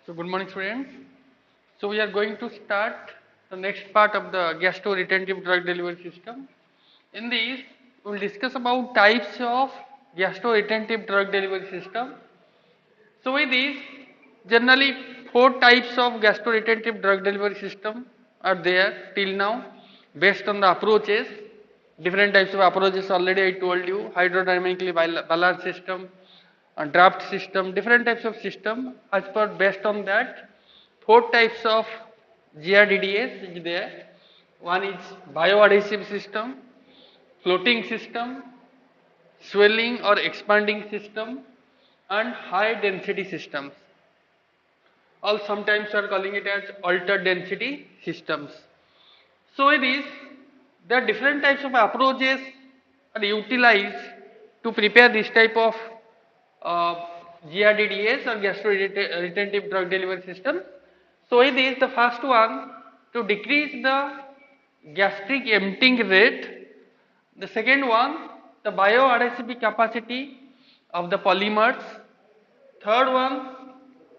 So good morning students. So we are going to start the next part of the gastroretentive drug delivery system. In this we will discuss about types of gastroretentive drug delivery system. So with this generally four types of gastroretentive drug delivery system are there till now based on the approaches. Different types of approaches already I told you, hydrodynamically balanced system, draft system, different types of system. As per based on that, four types of GRDDS is there. One is bioadhesive system, floating system, swelling or expanding system, and high density systems. Or sometimes we are calling it as altered density systems. So it is, there are different types of approaches are utilized to prepare this type of uh, GRDDS or gastroretentive drug delivery system. So it is the first one to decrease the gastric emptying rate. The second one, the bioadhesive capacity of the polymers. Third one,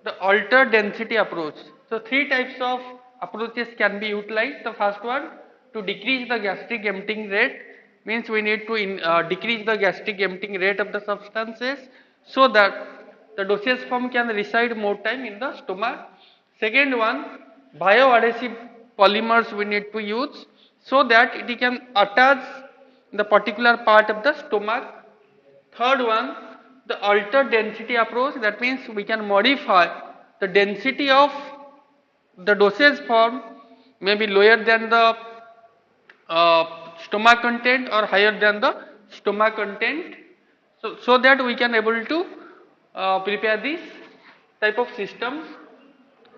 the altered density approach. So three types of approaches can be utilized. The first one, to decrease the gastric emptying rate, means we need to decrease the gastric emptying rate of the substances so that the dosage form can reside more time in the stomach. Second one, bioadhesive polymers we need to use so that it can attach the particular part of the stomach. Third one, the altered density approach, that means we can modify the density of the dosage form, maybe lower than the stomach content or higher than the stomach content, so that we can able to prepare this type of systems,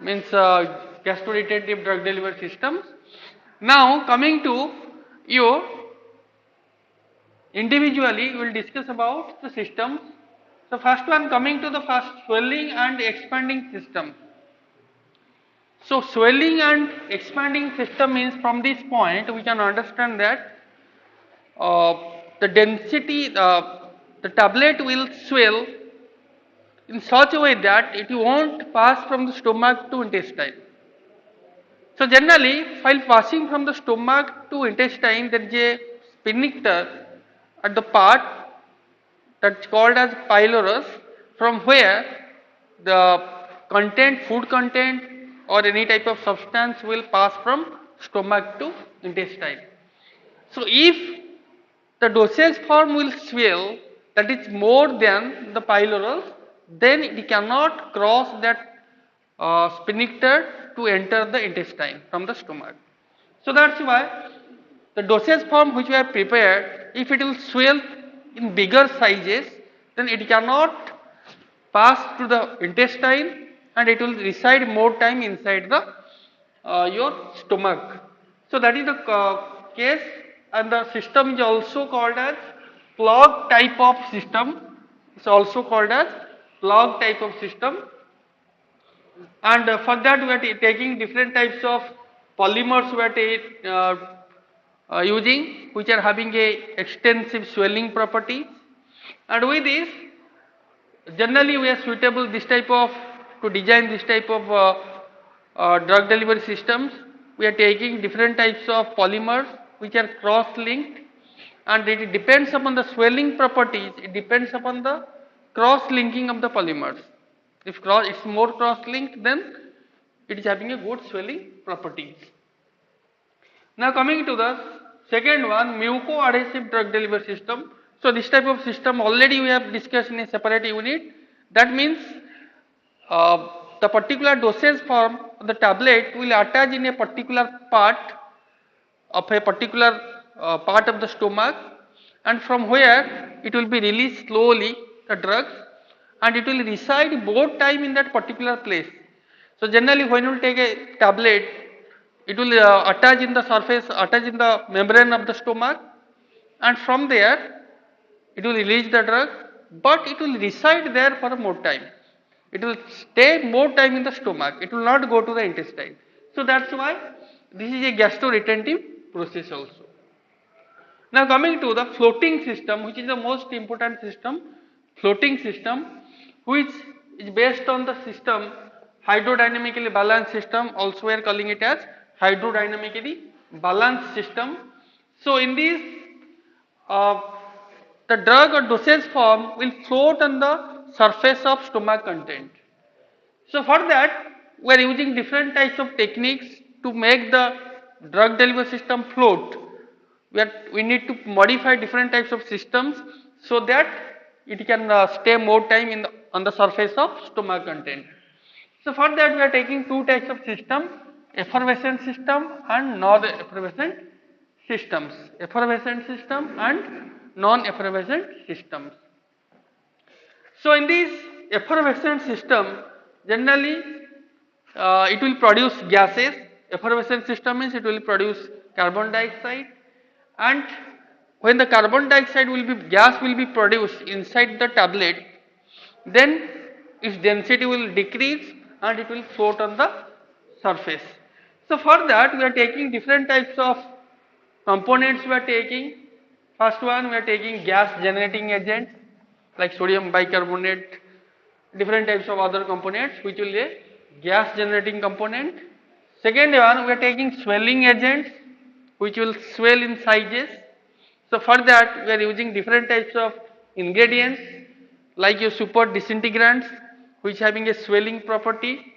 means gastroretentive drug delivery systems. Now coming to you, individually we will discuss about the systems. So first one, coming to the first, swelling and expanding system. So swelling and expanding system means, from this point we can understand that the density, the tablet will swell in such a way that it won't pass from the stomach to intestine. So generally while passing from the stomach to intestine, there is a sphincter at the part that's called as pylorus, from where the content, food content or any type of substance will pass from stomach to intestine. So if the dosage form will swell, that is more than the pylorus, then it cannot cross that sphincter to enter the intestine from the stomach. So that's why the dosage form which we have prepared, if it will swell in bigger sizes, then it cannot pass to the intestine and it will reside more time inside the your stomach. So that is the case, and the system is also called as clog type of system. It's also called as clog type of system, and for that we are taking different types of polymers we are using, which are having a extensive swelling property, and with this generally we are suitable this type of, to design this type of drug delivery systems. We are taking different types of polymers which are cross linked, and it depends upon the swelling properties, it depends upon the cross linking of the polymers. If it's more cross linked, then it is having a good swelling properties. Now coming to the second one, mucoadhesive drug delivery system. So this type of system already we have discussed in a separate unit. That means the particular dosage form of the tablet will attach in a particular part of a particular part of the stomach, and from where it will be released slowly, the drugs, and it will reside more time in that particular place. So generally when you take a tablet, it will attach in the surface, attach in the membrane of the stomach, and from there it will release the drug, but it will reside there for more time. It will stay more time in the stomach, it will not go to the intestine. So that's why this is a gastroretentive process also. Now coming to the floating system, which is the most important system, floating system, which is based on the system hydrodynamically balanced system, also we are calling it as hydrodynamically balanced system. So in this, uh, the drug or dosage form will float on the surface of stomach content. So for that, we are using different types of techniques to make the drug delivery system float. We need to modify different types of systems so that it can stay more time on the surface of stomach content. So for that, we are taking two types of system: effervescent system and non-effervescent systems. Effervescent system and non-effervescent systems. So in this effervescent system, generally it will produce gases. Effervescent system means it will produce carbon dioxide, and when the carbon dioxide gas will be produced inside the tablet, then its density will decrease and it will float on the surface. So for that, we are taking different types of components. We are taking, first one, we are taking gas generating agents like sodium bicarbonate, different types of other components which will be a gas generating component. Second one, we are taking swelling agents which will swell in sizes. So for that, we are using different types of ingredients like your super disintegrants which having a swelling property.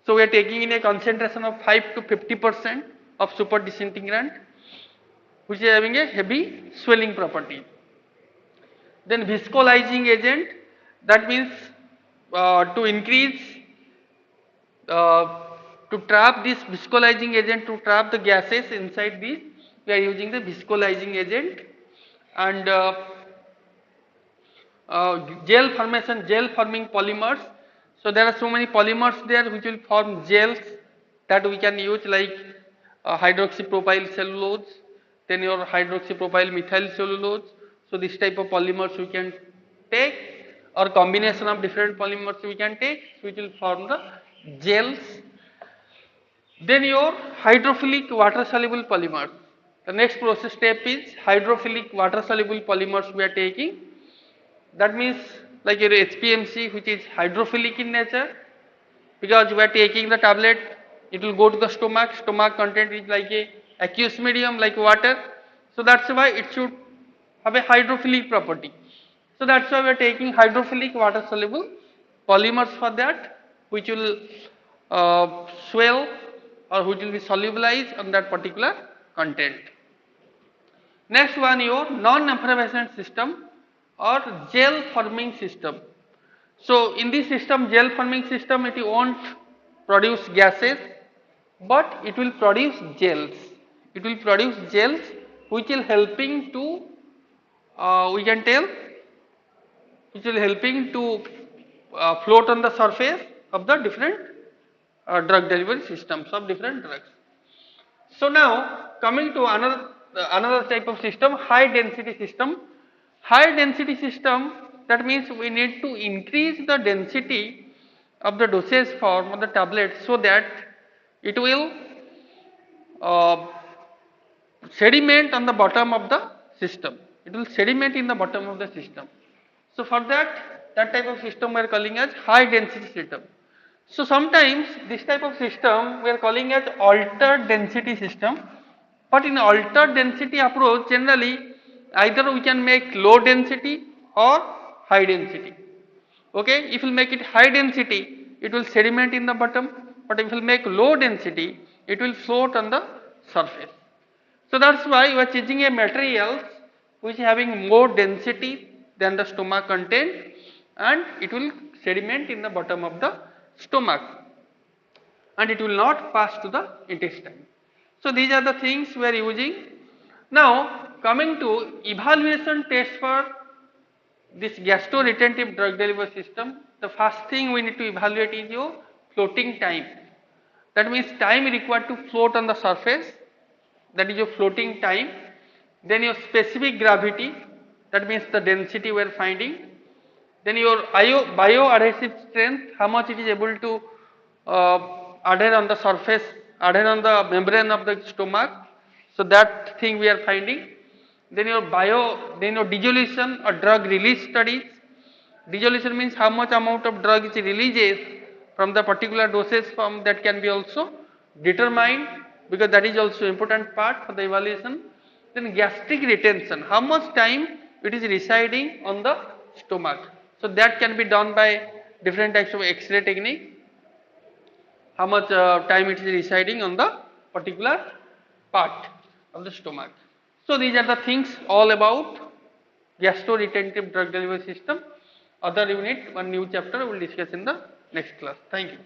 So we are taking in a concentration of 5 to 50% of super disintegrant which is having a heavy swelling property. Then viscolizing agent, that means to increase, to trap this viscolizing agent, to trap the gases inside this, we are using the viscolizing agent. And gel formation, gel forming polymers. So there are so many polymers there which will form gels that we can use, like hydroxypropyl cellulose, then your hydroxypropyl methyl cellulose. So this type of polymers we can take, or combination of different polymers we can take which will form the gels. Then your hydrophilic water soluble polymers. The next process step is hydrophilic water soluble polymers we are taking. That means like your HPMC, which is hydrophilic in nature, because we are taking the tablet, it will go to the stomach. Stomach content is like a aqueous medium like water, so that's why it should have a hydrophilic property. So that's why we are taking hydrophilic water soluble polymers for that, which will swell or which will be solubilized on that particular content. Next one, your non-effervescent system or gel forming system. So in this system, gel forming system, it won't produce gases, but it will produce gels. It will produce gels which will helping to, we can tell, which will helping to float on the surface of the different drug delivery systems of different drugs. So now coming to another type of system, high density system. High density system, that means we need to increase the density of the dosage form of the tablet so that it will uh, sediment on the bottom of the system. It will sediment in the bottom of the system. So for that type of system we are calling as high density system. So sometimes this type of system we are calling as altered density system. But in altered density approach, generally either we can make low density or high density. Okay, if we make it high density, it will sediment in the bottom, but if we make low density, it will float on the surface. So that's why we are choosing a material which is having more density than the stomach content, and it will sediment in the bottom of the stomach and it will not pass to the intestine. So these are the things we are using. Now coming to evaluation test for this gastroretentive drug delivery system, the first thing we need to evaluate is your floating time. That means time required to float on the surface, that is your floating time. Then your specific gravity, that means the density we are finding. Then your bioadhesive strength, how much it is able to adhere on the surface, adhere on the membrane of the stomach. So that thing we are finding. Then your dissolution or drug release studies. Dissolution means how much amount of drug is releases from the particular dosage form that can be also determined, because that is also important part for the evaluation. Then gastric retention, how much time it is residing on the stomach. So that can be done by different types of X-ray technique, how much time it is residing on the particular part of the stomach. So these are the things all about gastroretentive drug delivery system. Other unit, one new chapter we will discuss in the next class. Thank you.